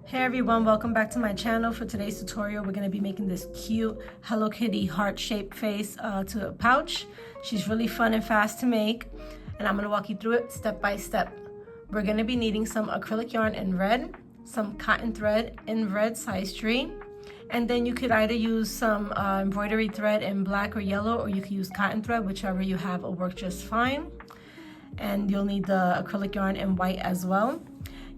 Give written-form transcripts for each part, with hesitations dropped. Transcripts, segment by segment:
Hey everyone, welcome back to my channel. For today's tutorial, we're going to be making this cute Hello Kitty heart-shaped face to a pouch. She's really fun and fast to make, and I'm going to walk you through it step by step. We're going to be needing some acrylic yarn in red, some cotton thread in red size 3, and then you could either use some embroidery thread in black or yellow, or you could use cotton thread, whichever you have will work just fine. And you'll need the acrylic yarn in white as well.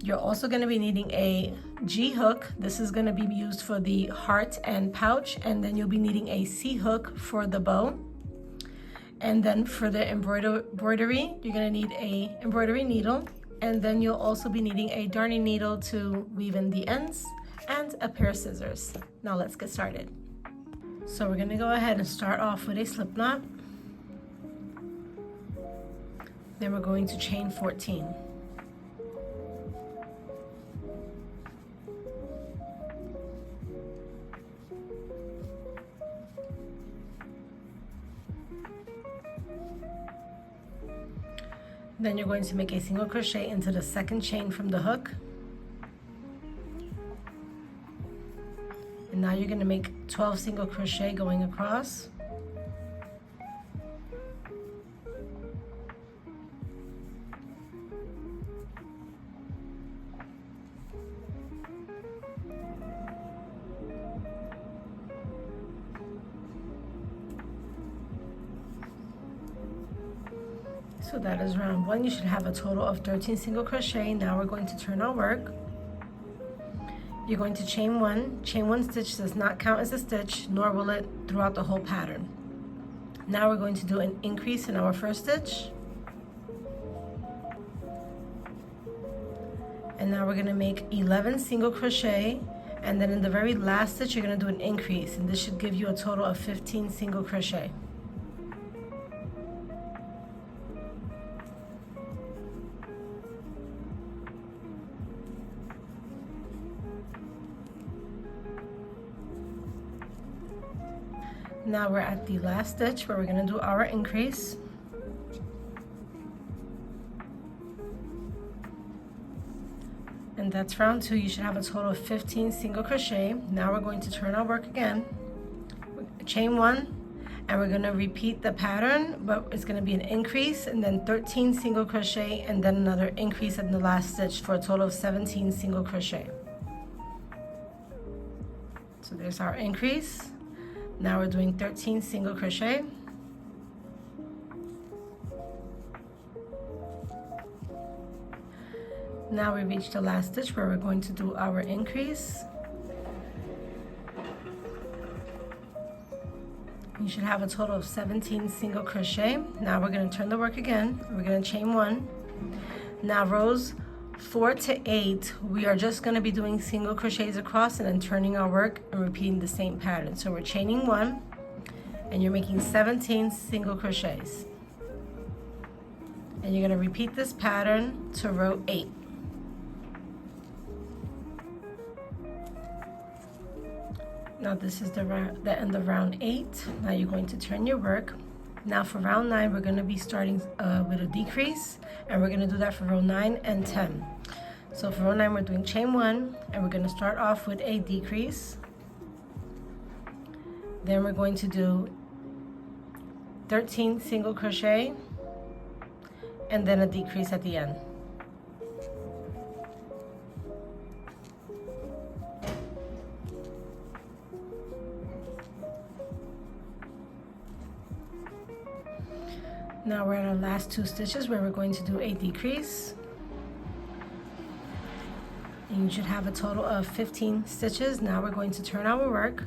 You're also going to be needing a G hook. This is going to be used for the heart and pouch, and then you'll be needing a C hook for the bow. And then for the embroidery, you're going to need a embroidery needle, and then you'll also be needing a darning needle to weave in the ends and a pair of scissors. Now let's get started. So we're going to go ahead and start off with a slip knot. Then we're going to chain 14. Then you're going to make a single crochet into the second chain from the hook. And now you're going to make 12 single crochet going across. So that is round 1. You should have a total of 13 single crochet. Now we're going to turn our work. You're going to chain 1. Chain 1 stitch does not count as a stitch, nor will it throughout the whole pattern. Now we're going to do an increase in our first stitch. And now we're going to make 11 single crochet, and then in the very last stitch you're going to do an increase, and this should give you a total of 15 single crochet. Now we're at the last stitch where we're going to do our increase. And that's round 2. You should have a total of 15 single crochet. Now we're going to turn our work again. Chain 1, and we're going to repeat the pattern, but it's going to be an increase and then 13 single crochet and then another increase in the last stitch for a total of 17 single crochet. So there's our increase. Now we're doing 13 single crochet. Now we reach the last stitch where we're going to do our increase. You should have a total of 17 single crochet. Now we're going to turn the work again. We're going to chain 1. Now rows 4 to 8, we are just going to be doing single crochets across and then turning our work and repeating the same pattern. So we're chaining 1, and you're making 17 single crochets. And you're going to repeat this pattern to row 8. Now this is the end of round 8. Now you're going to turn your work. Now for round 9, we're going to be starting with a decrease, and we're going to do that for row 9 and 10. So for row 9, we're doing chain 1, and we're going to start off with a decrease. Then we're going to do 13 single crochet, and then a decrease at the end. Now we're at our last 2 stitches where we're going to do a decrease. And you should have a total of 15 stitches. Now we're going to turn our work,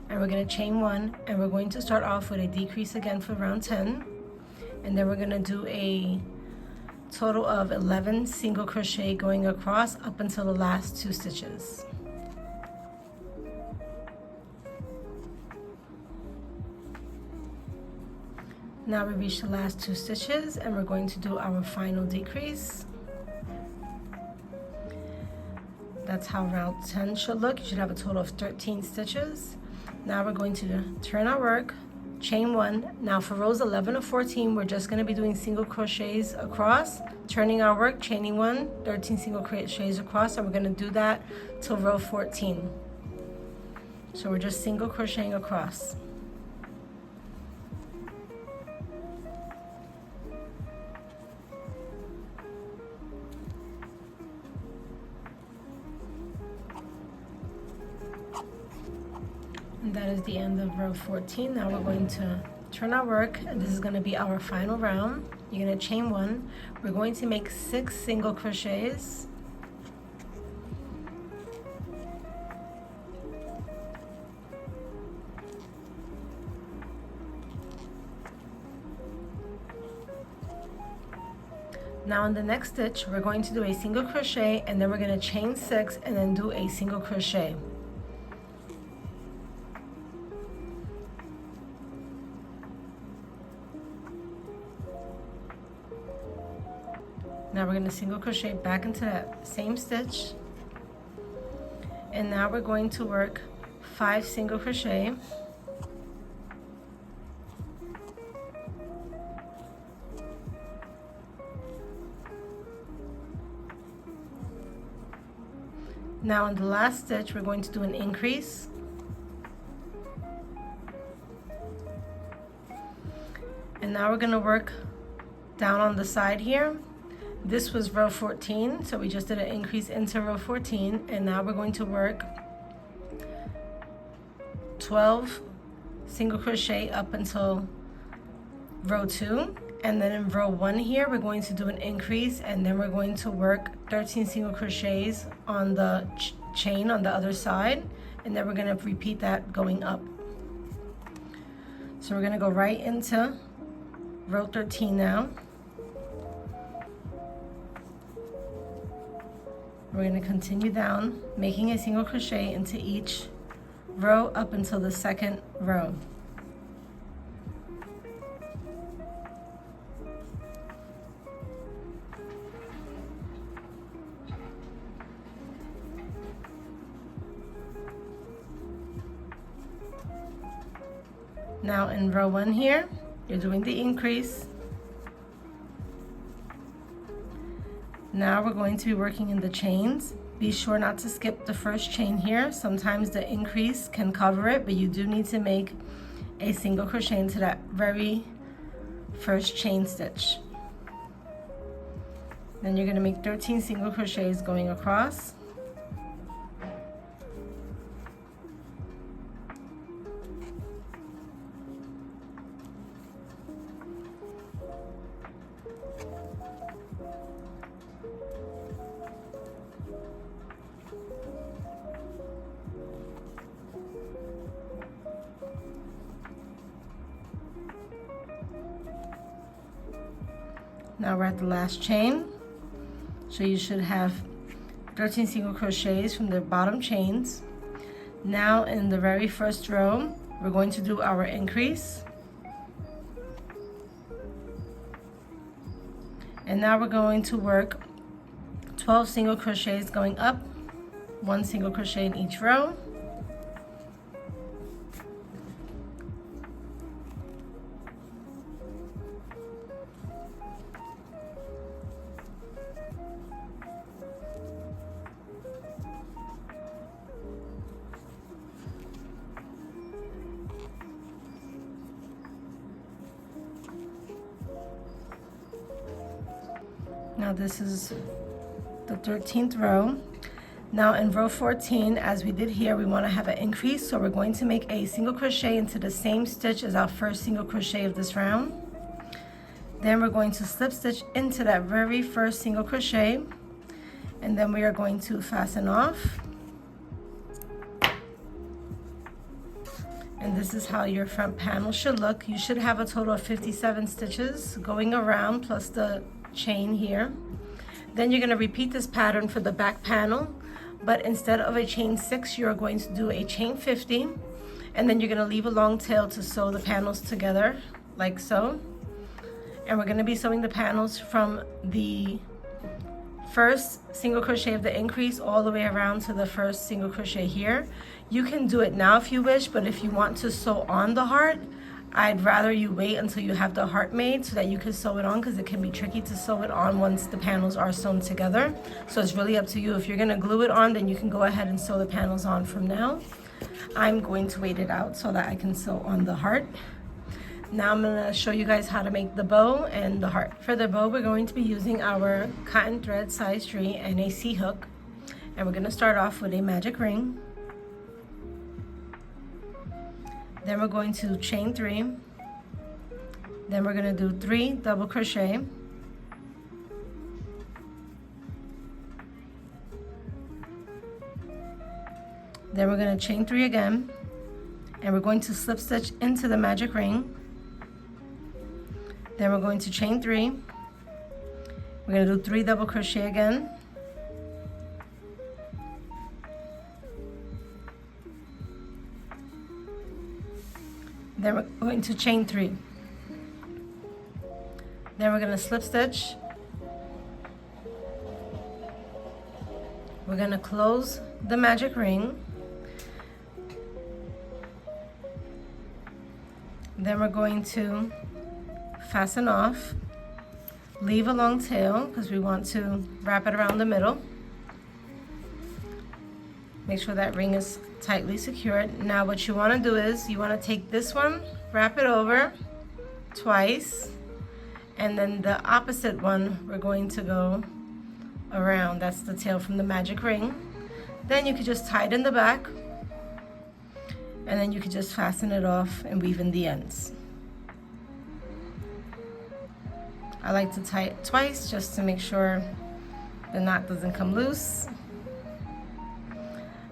and we're going to chain 1, and we're going to start off with a decrease again for round 10. And then we're going to do a total of 11 single crochet going across up until the last 2 stitches. Now we reach the last 2 stitches, and we're going to do our final decrease. That's how round 10 should look. You should have a total of 13 stitches. Now we're going to turn our work, chain 1. Now for rows 11 or 14, we're just going to be doing single crochets across, turning our work, chaining 1, 13 single crochets across, and we're going to do that till row 14. So we're just single crocheting across. And that is the end of row 14. Now we're going to turn our work, and this is going to be our final round. You're going to chain 1. We're going to make 6 single crochets. Now in the next stitch, we're going to do a single crochet, and then we're going to chain 6 and then do a single crochet. Now we're going to single crochet back into that same stitch, and now we're going to work 5 single crochet. Now in the last stitch, we're going to do an increase. And now we're going to work down on the side here. This was row 14, so we just did an increase into row 14, and now we're going to work 12 single crochet up until row 2, and then in row 1 here we're going to do an increase, and then we're going to work 13 single crochets on the chain on the other side, and then we're going to repeat that going up. So we're going to go right into row 13 now. We're going to continue down, making a single crochet into each row up until the second row. Now in row 1 here, you're doing the increase. Now we're going to be working in the chains. Be sure not to skip the first chain here. Sometimes the increase can cover it, but you do need to make a single crochet into that very first chain stitch. Then you're going to make 13 single crochets going across. Now we're at the last chain, so you should have 13 single crochets from the bottom chains. Now in the very first row, we're going to do our increase, and now we're going to work 12 single crochets going up, 1 single crochet in each row. Now this is the 13th row. Now in row 14, as we did here, we want to have an increase, so we're going to make a single crochet into the same stitch as our first single crochet of this round. Then we're going to slip stitch into that very first single crochet, and then we are going to fasten off. And this is how your front panel should look. You should have a total of 57 stitches going around plus the chain here. Then you're going to repeat this pattern for the back panel, but instead of a chain 6, you're going to do a chain 50, and then you're going to leave a long tail to sew the panels together like so. And we're going to be sewing the panels from the first single crochet of the increase all the way around to the first single crochet here. You can do it now if you wish, but if you want to sew on the heart, I'd rather you wait until you have the heart made so that you can sew it on, because it can be tricky to sew it on once the panels are sewn together. So it's really up to you. If you're gonna glue it on, then you can go ahead and sew the panels on from now. I'm going to wait it out so that I can sew on the heart. Now I'm gonna show you guys how to make the bow and the heart. For the bow, we're going to be using our cotton thread size 3 and a C-hook. And we're gonna start off with a magic ring. Then we're going to chain 3. Then we're gonna do 3 double crochet. Then we're gonna chain 3 again. And we're going to slip stitch into the magic ring. Then we're going to chain 3. We're gonna do 3 double crochet again. Then we're going to chain 3. Then we're going to slip stitch. We're going to close the magic ring. Then we're going to fasten off, leave a long tail because we want to wrap it around the middle. Make sure that ring is tightly secured. Now what you want to do is you want to take this one, wrap it over twice, and then the opposite one we're going to go around. That's the tail from the magic ring. Then you could just tie it in the back, and then you could just fasten it off and weave in the ends. I like to tie it twice just to make sure the knot doesn't come loose.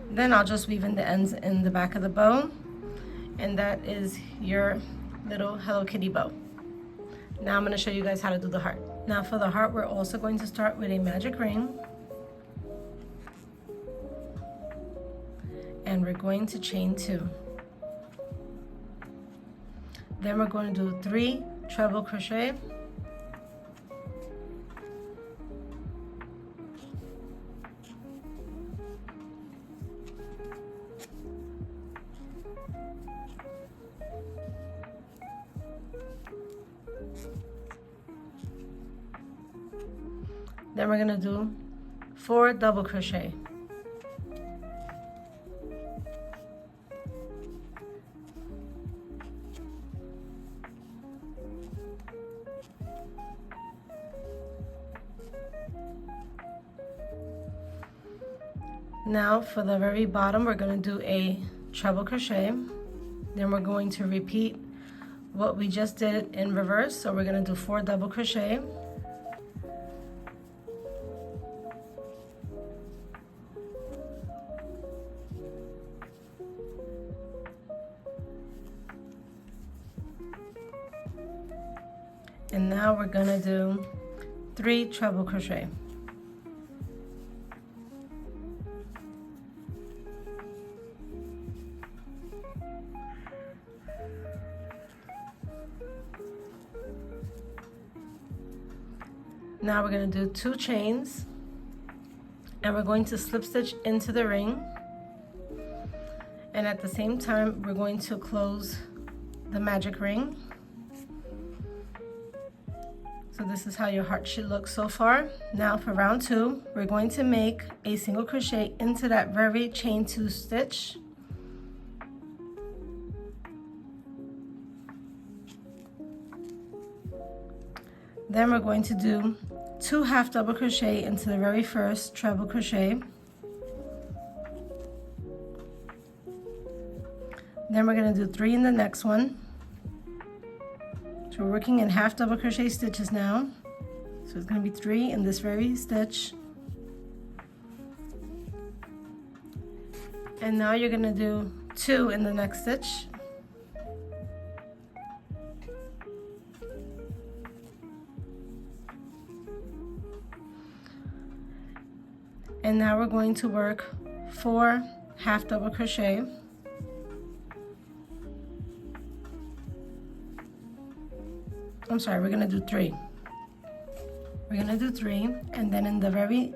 Then I'll just weave in the ends in the back of the bow, and that is your little Hello Kitty bow. Now I'm going to show you guys how to do the heart. Now for the heart, we're also going to start with a magic ring, and we're going to chain 2. Then we're going to do 3 treble crochet. Then we're gonna do 4 double crochet. Now for the very bottom, we're gonna do a treble crochet. Then we're going to repeat what we just did in reverse. So we're gonna do 4 double crochet. And now we're gonna do 3 treble crochet. Now we're gonna do 2 chains, and we're going to slip stitch into the ring. And at the same time, we're going to close the magic ring. So this is how your heart should look so far. Now for round 2, we're going to make a single crochet into that very chain 2 stitch. Then we're going to do 2 half double crochet into the very first treble crochet. Then we're going to do 3 in the next one. So we're working in half double crochet stitches now. So it's going to be 3 in this very stitch. And now you're going to do 2 in the next stitch. And now we're going to work 4 half double crochet. I'm sorry, we're gonna do 3. We're gonna do 3, and then in the very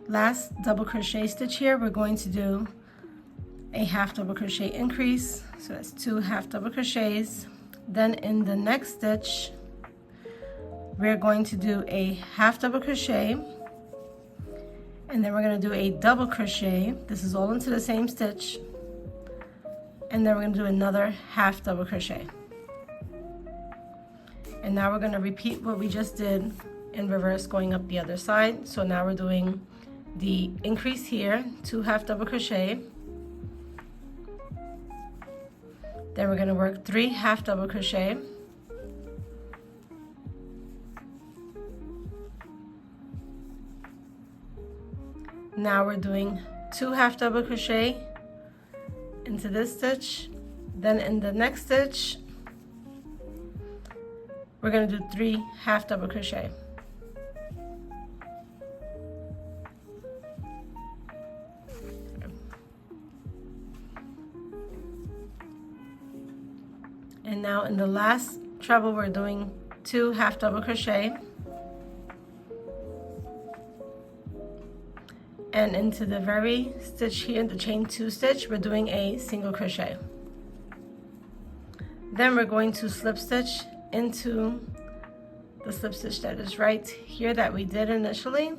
last double crochet stitch here, we're going to do a half double crochet increase, so that's 2 half double crochets. Then in the next stitch we're going to do a half double crochet, and then we're going to do a double crochet. This is all into the same stitch, and then we're going to do another half double crochet. And now we're going to repeat what we just did in reverse, going up the other side. So now we're doing the increase here, 2 half double crochet, then we're going to work 3 half double crochet, now we're doing 2 half double crochet into this stitch, then in the next stitch we're going to do 3 half double crochet. And now in the last treble we're doing 2 half double crochet, and into the very stitch here, the chain 2 stitch, we're doing a single crochet. Then we're going to slip stitch into the slip stitch that is right here that we did initially.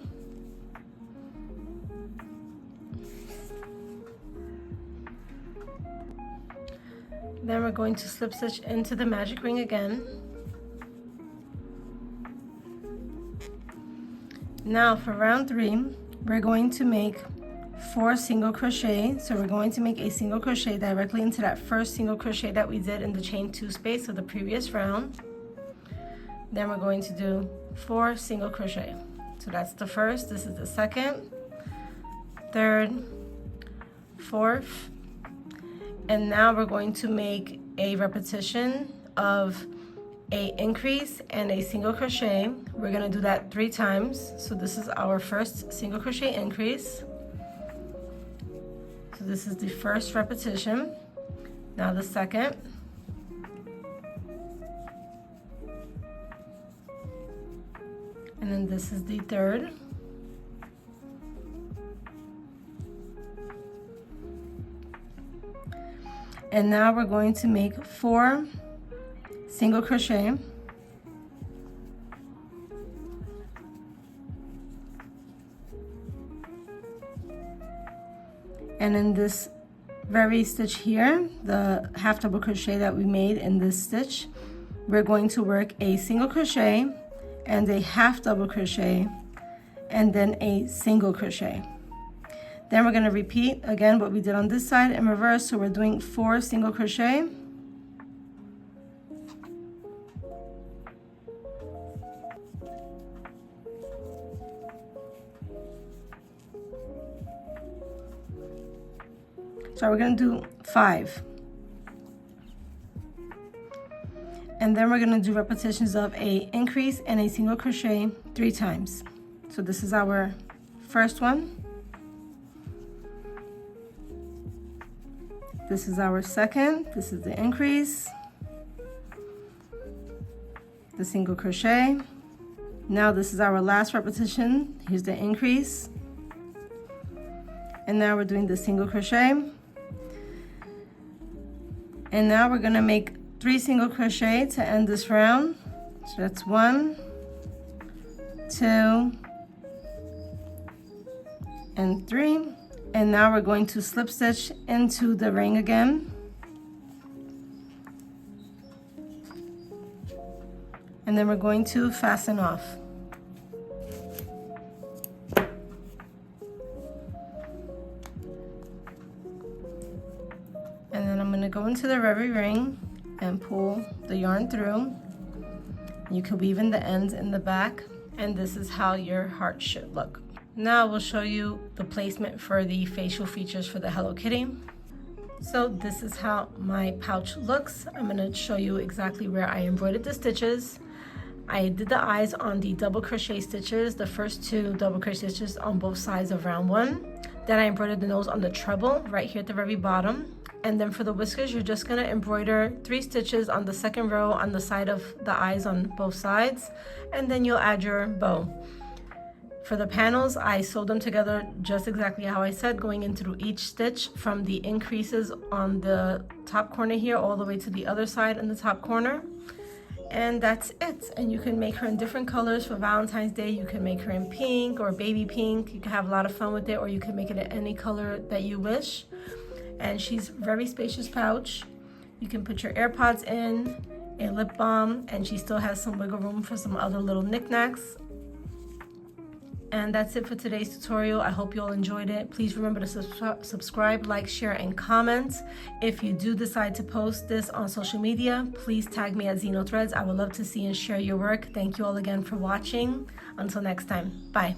Then we're going to slip stitch into the magic ring again. Now for round 3, we're going to make 4 single crochet. So we're going to make a single crochet directly into that first single crochet that we did in the chain 2 space of the previous round. Then we're going to do 4 single crochet. So that's the first, this is the second, third, fourth, and now we're going to make a repetition of a increase and a single crochet. We're going to do that 3 times. So this is our first single crochet increase. So this is the first repetition. Now the second. And then this is the third. And now we're going to make 4 single crochet. And in this very stitch here, the half double crochet that we made in this stitch, we're going to work a single crochet and a half double crochet and then a single crochet. Then we're going to repeat again what we did on this side in reverse. So we're doing 4 single crochet, so we're going to do 5, and then we're going to do repetitions of a increase and a single crochet 3 times. So this is our first one. This is our second, this is the increase, the single crochet. Now this is our last repetition, here's the increase. And now we're doing the single crochet. And now we're gonna make 3 single crochet to end this round. So that's 1, 2, and 3. And now we're going to slip stitch into the ring again. And then we're going to fasten off. And then I'm going to go into the rubber ring and pull the yarn through. You can weave in the ends in the back, and this is how your heart should look. Now we'll show you the placement for the facial features for the Hello Kitty. So this is how my pouch looks. I'm going to show you exactly where I embroidered the stitches. I did the eyes on the double crochet stitches, the first 2 double crochet stitches on both sides of round 1. Then I embroidered the nose on the treble right here at the very bottom. And then for the whiskers, you're just going to embroider 3 stitches on the second row on the side of the eyes on both sides, and then you'll add your bow. For the panels, I sewed them together just exactly how I said, going in through each stitch from the increases on the top corner here all the way to the other side in the top corner. And that's it. And you can make her in different colors for Valentine's Day. You can make her in pink or baby pink. You can have a lot of fun with it, or you can make it in any color that you wish. And she's very spacious pouch. You can put your AirPods in, a lip balm, and she still has some wiggle room for some other little knickknacks. And that's it for today's tutorial. I hope you all enjoyed it. Please remember to subscribe, like, share, and comment. If you do decide to post this on social media, please tag me at Zeno Threads. I would love to see and share your work. Thank you all again for watching. Until next time, bye.